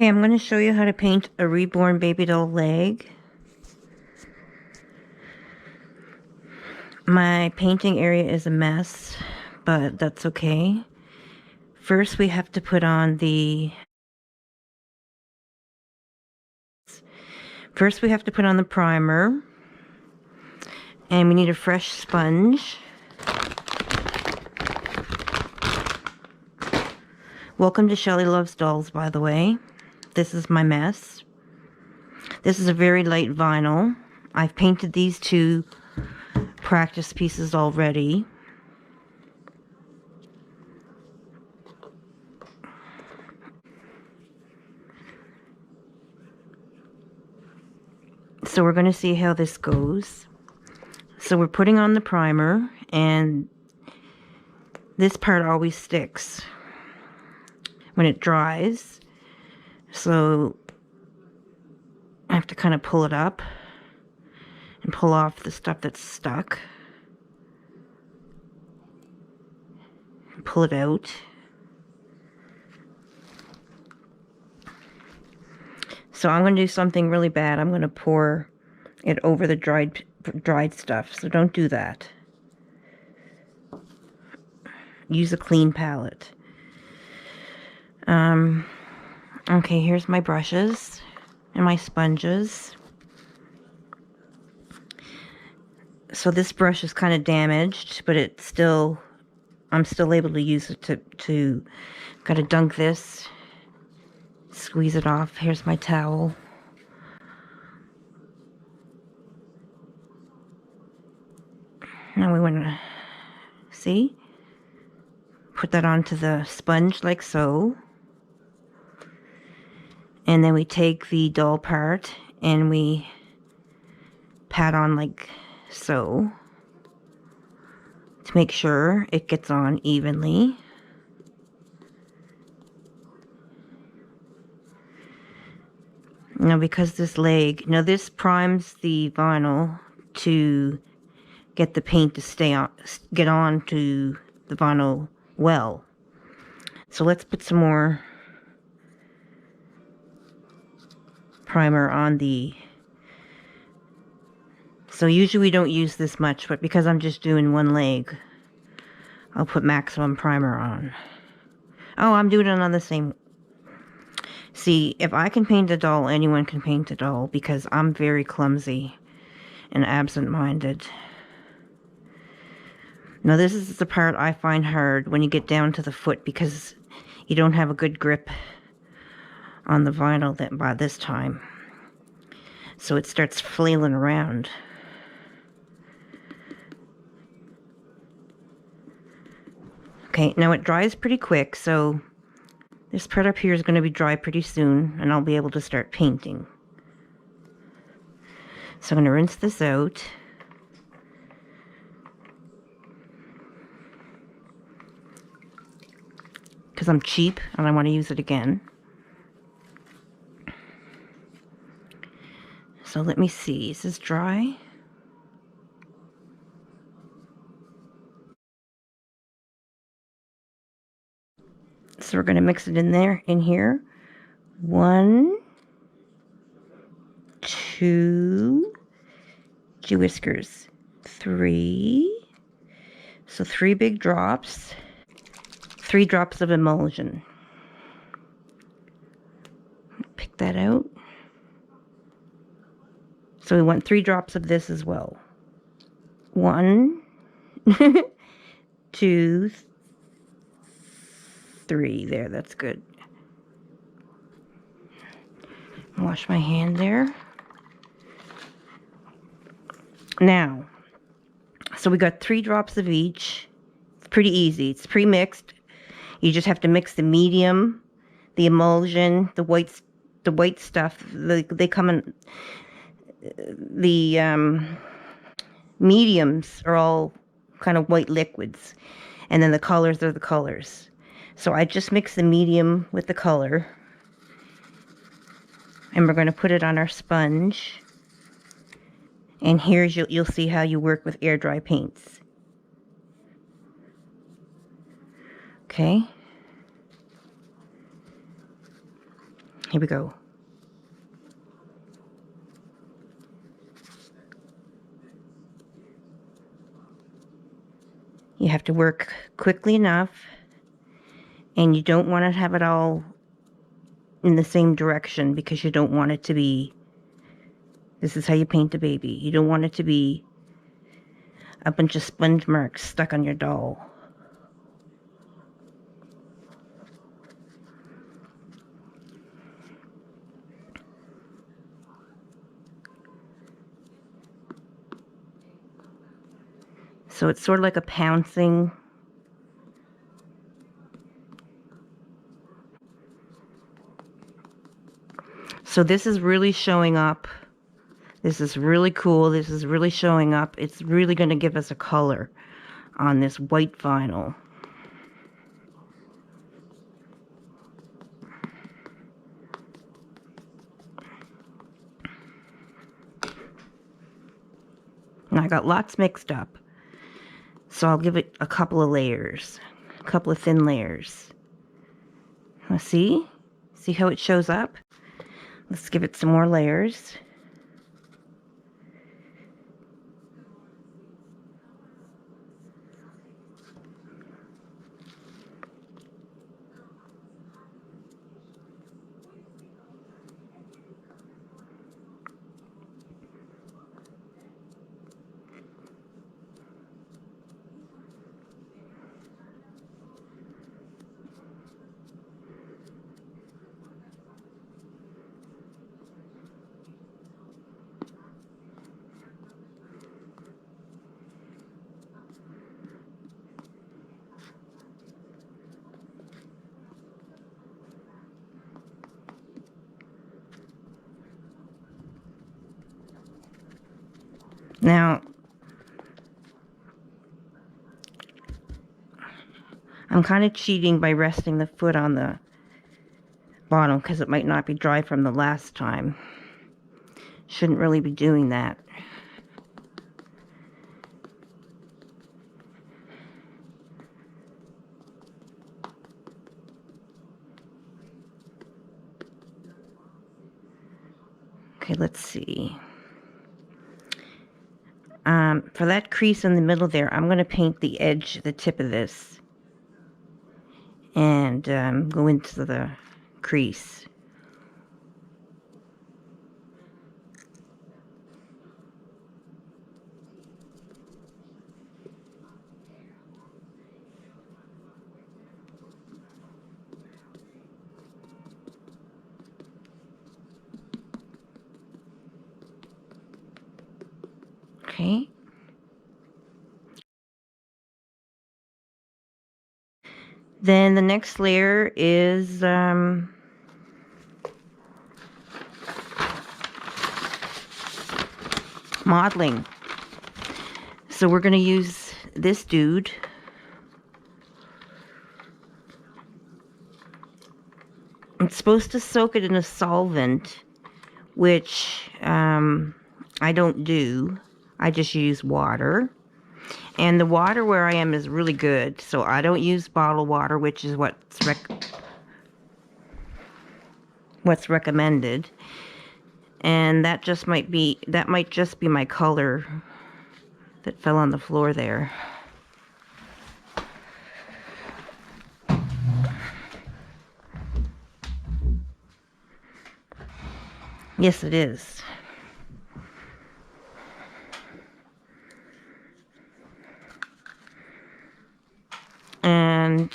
Okay, I'm going to show you how to paint a reborn baby doll leg. My painting area is a mess, but that's okay. First, we have to put on the primer, and we need a fresh sponge. Welcome to Shelly Loves Dolls, by the way. This is my mess. This is a very light vinyl. I've painted these two practice pieces already. So we're going to see how this goes. So we're putting on the primer, and this part always sticks when it dries. So I have to kind of pull it up and pull off the stuff that's stuck. Pull it out. So I'm going to do something really bad. I'm going to pour it over the dried stuff. So don't do that. Use a clean palette. Okay, here's my brushes and my sponges. So this brush is kind of damaged, but I'm still able to use it to gotta dunk this, squeeze it off. Here's my towel. Now we want to see, put that onto the sponge like so. And then we take the doll part and we pat on like so to make sure it gets on evenly. Now because this primes the vinyl to get the paint to get on to the vinyl well. So let's put some more primer on the... So usually we don't use this much, but because I'm just doing one leg, I'll put maximum primer on. Oh, I'm doing it on the same... See, if I can paint a doll, anyone can paint a doll, because I'm very clumsy and absent-minded. Now this is the part I find hard when you get down to the foot, because you don't have a good grip on the vinyl by this time. So it starts flailing around. Okay, now it dries pretty quick, so this part up here is going to be dry pretty soon, and I'll be able to start painting. So I'm going to rinse this out. Because I'm cheap and I want to use it again. So let me see, is this dry? So we're going to mix it in here. 1, 2, gee whiskers, 3. So 3 big drops, 3 drops of emulsion. Pick that out. So we want 3 drops of this as well. 1, 2, 3. There, that's good. Wash my hand there. Now, so we got 3 drops of each. It's pretty easy. It's pre-mixed. You just have to mix the medium, the emulsion, the white stuff. They come in. The mediums are all kind of white liquids, and then the colors are the colors. So I just mix the medium with the color, and we're going to put it on our sponge. And here's you'll see how you work with air dry paints. Okay. Here we go. You have to work quickly enough, and you don't want to have it all in the same direction because you don't want it to be, this is how you paint a baby. You don't want it to be a bunch of sponge marks stuck on your doll. So it's sort of like a pouncing. So this is really showing up. This is really cool. This is really showing up. It's really going to give us a color on this white vinyl. And I got lots mixed up. So I'll give it a couple of layers. A couple of thin layers. Now see? See how it shows up? Let's give it some more layers. Now, I'm kind of cheating by resting the foot on the bottom because it might not be dry from the last time. Shouldn't really be doing that. Okay, let's see. For that crease in the middle there, I'm going to paint the edge, the tip of this, and go into the crease. Okay. Then the next layer is mottling. So we're going to use this dude. It's supposed to soak it in a solvent, which I don't do. I just use water. And the water where I am is really good, so I don't use bottled water, which is what's recommended. And that might just be my color that fell on the floor there. Yes, it is. And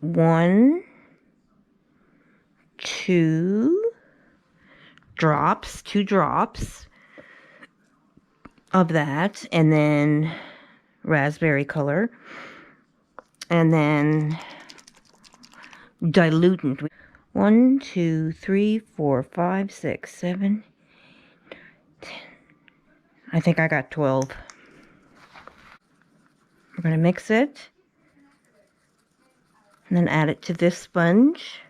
1, 2 drops, 2 drops of that, and then raspberry color, and then dilutant. 1, 2, 3, 4, 5, 6, 7, 10. I think I got 12. We're going to mix it and then add it to this sponge.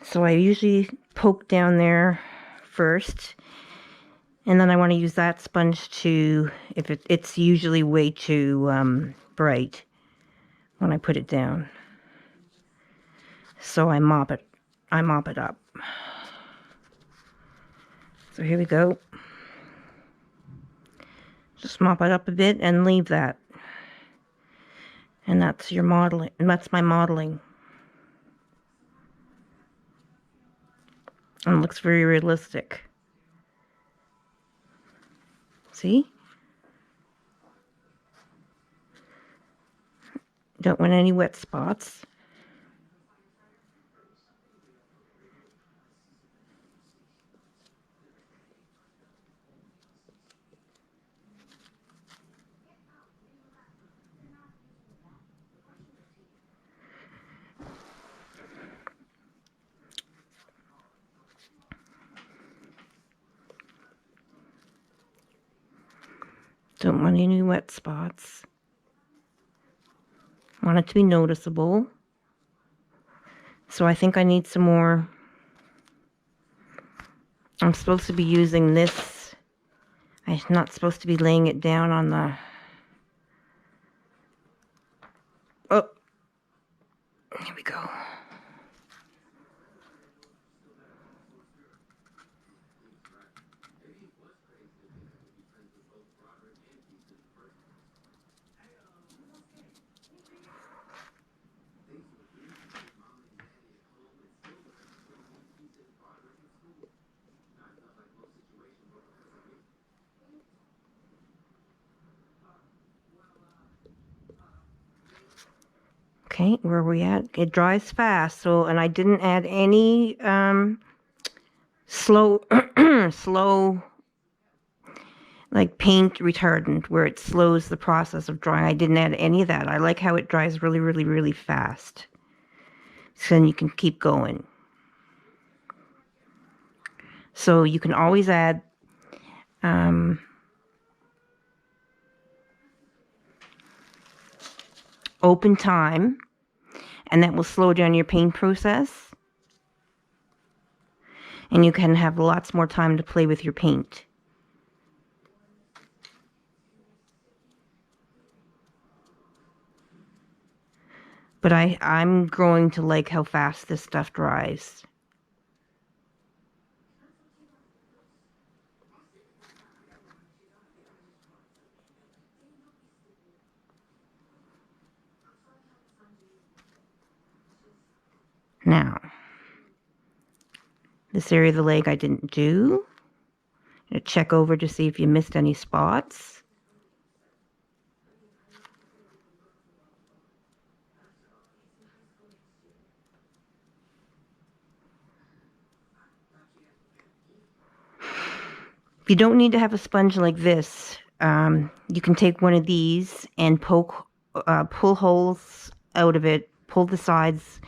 So I usually poke down there first And then I want to use that sponge to, if it's usually way too bright when I put it down. So I mop it up. So here we go. Just mop it up a bit and leave that. And that's your modeling, and that's my modeling. And it looks very realistic. See? Don't want any wet spots. Don't want any wet spots. Want it to be noticeable. So I think I need some more. I'm supposed to be using this. I'm not supposed to be laying it down on the... Oh, here we go. Okay, where are we at? It dries fast, so, and I didn't add any slow like paint retardant where it slows the process of drying. I didn't add any of that. I like how it dries really, really, really fast. So then you can keep going. So you can always add open time, and that will slow down your paint process. And you can have lots more time to play with your paint. But I'm growing to like how fast this stuff dries. Now, this area of the leg I didn't do. I'm going to check over to see if you missed any spots. You don't need to have a sponge like this. You can take one of these and pull holes out of it, pull the sides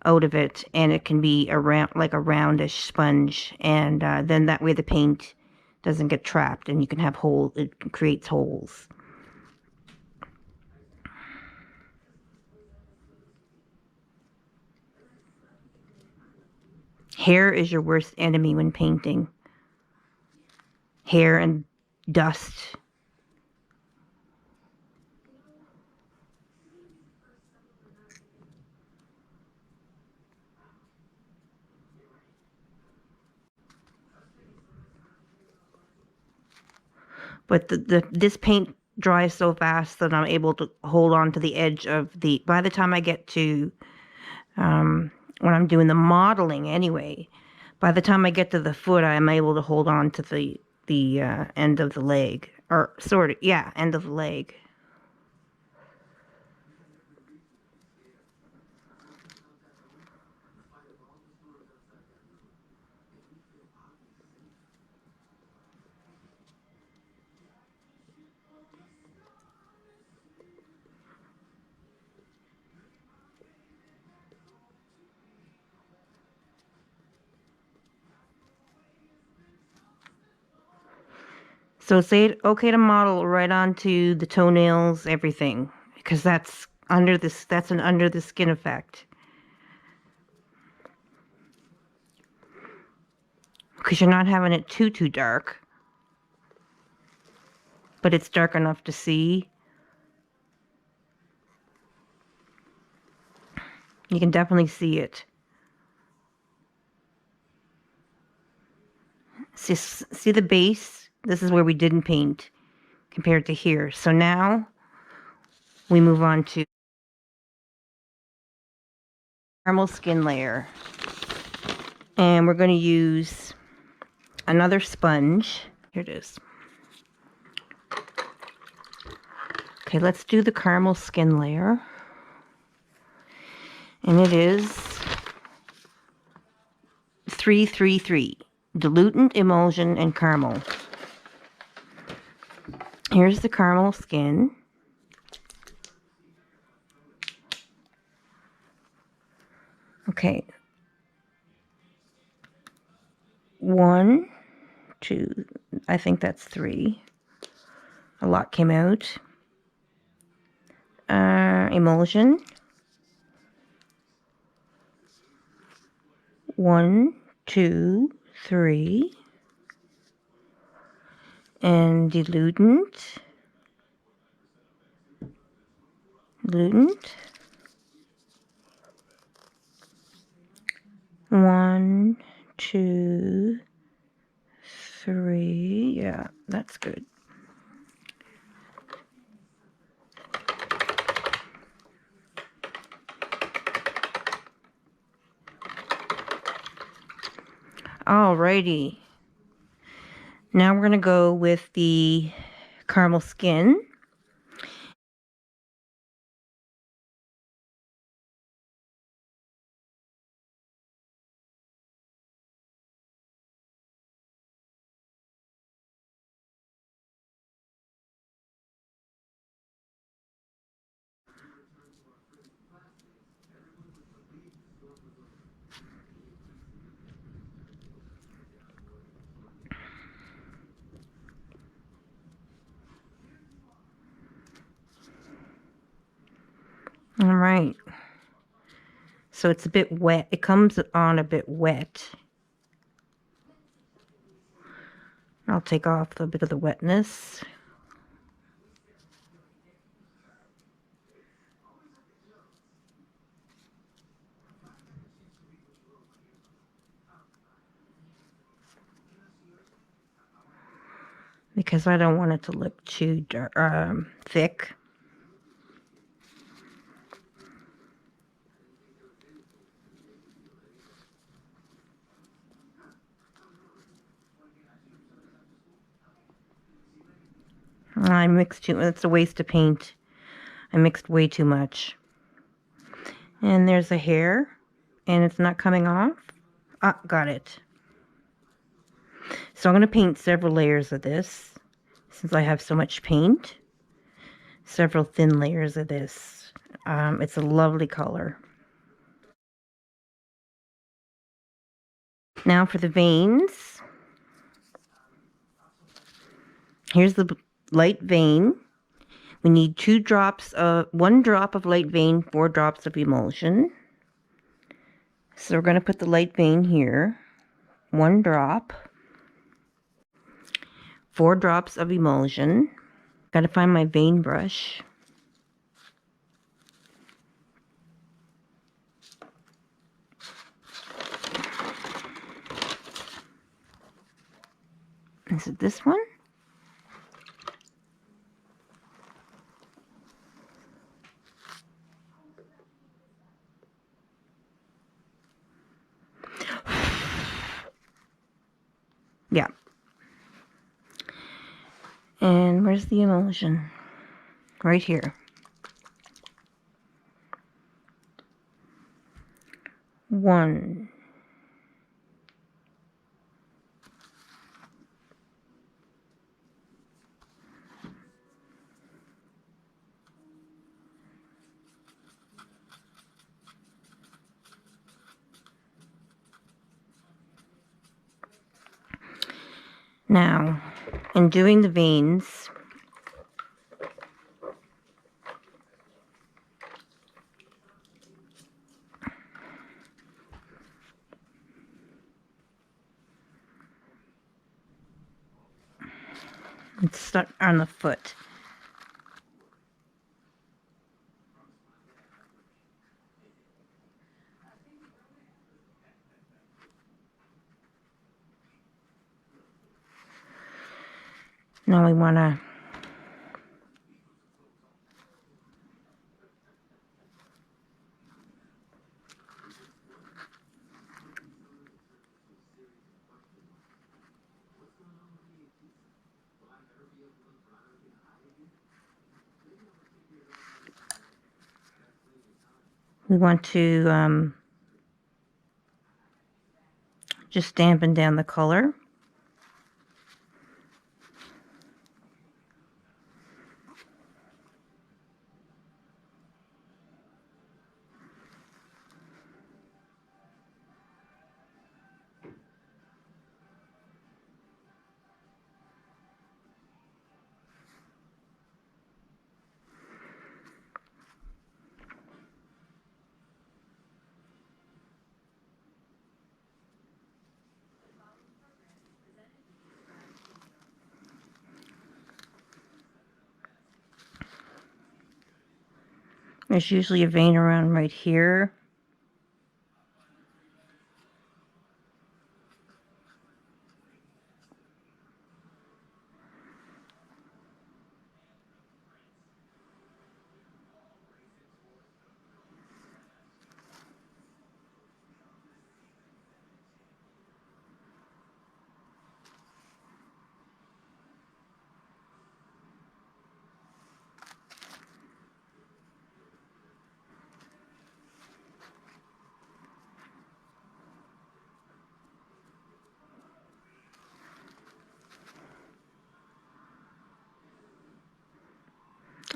out of it, and it can be like a roundish sponge, and then that way the paint doesn't get trapped, and you can have holes. It creates holes. Hair is your worst enemy when painting. Hair and dust. But this paint dries so fast that I'm able to hold on to the edge of the, by the time I get to, when I'm doing the modeling anyway, by the time I get to the foot, I'm able to hold on to the end of the leg, or sort of, yeah, end of the leg. So say okay to model right onto the toenails, everything, because that's an under the skin effect. Because you're not having it too dark. but it's dark enough to see. You can definitely see it. See the base? This is where we didn't paint compared to here. So now we move on to caramel skin layer. And we're going to use another sponge. Here it is. Okay, let's do the caramel skin layer. And it is 333. Dilutant, emulsion, and caramel. Here's the caramel skin. Okay. 1, 2, I think that's 3. A lot came out. Emulsion. 1, 2, 3. And dilutant. 1, 2, 3. Yeah, that's good. Alrighty. Now we're going to go with the caramel skin. All right. So it's a bit wet. It comes on a bit wet. I'll take off a bit of the wetness. Because I don't want it to look too thick. I mixed too much. It's a waste of paint. I mixed way too much. And there's a hair, and it's not coming off. Ah, got it. So I'm going to paint several layers of this, since I have so much paint. Several thin layers of this. It's a lovely color. Now for the veins. Here's the light vein. We need 1 drop of light vein, 4 drops of emulsion. So we're going to put the light vein here. 1 drop. 4 drops of emulsion. Got to find my vein brush. Is it this one? Yeah. And where's the emulsion? Right here. 1. Now, in doing the veins, It's stuck on the foot. Now we want to just dampen down the color. There's usually a vein around right here.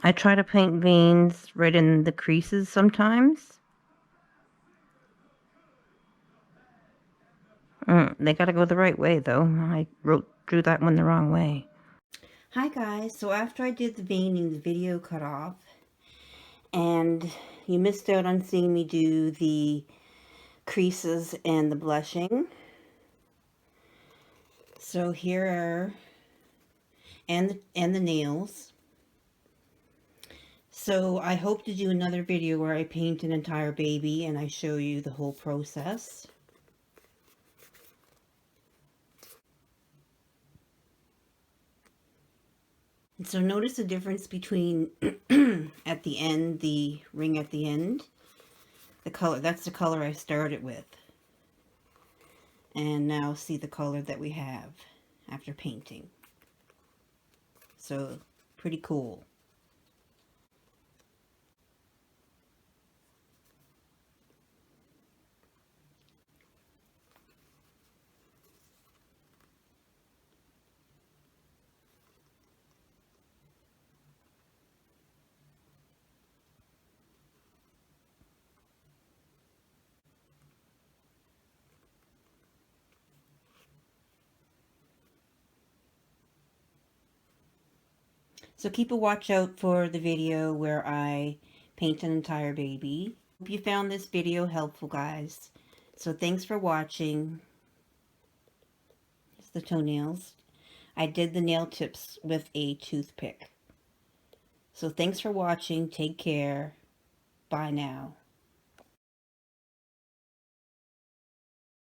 I try to paint veins right in the creases sometimes. They gotta go the right way though. I drew that one the wrong way. Hi guys, so after I did the veining, the video cut off. And you missed out on seeing me do the creases and the blushing. So here are, and the nails. So I hope to do another video where I paint an entire baby and I show you the whole process. And so notice the difference between at the end, the ring at the end. The color, that's the color I started with. And now see the color that we have after painting. So pretty cool. So keep a watch out for the video where I paint an entire baby. Hope you found this video helpful, guys. So thanks for watching. It's the toenails. I did the nail tips with a toothpick. So thanks for watching. Take care. Bye now.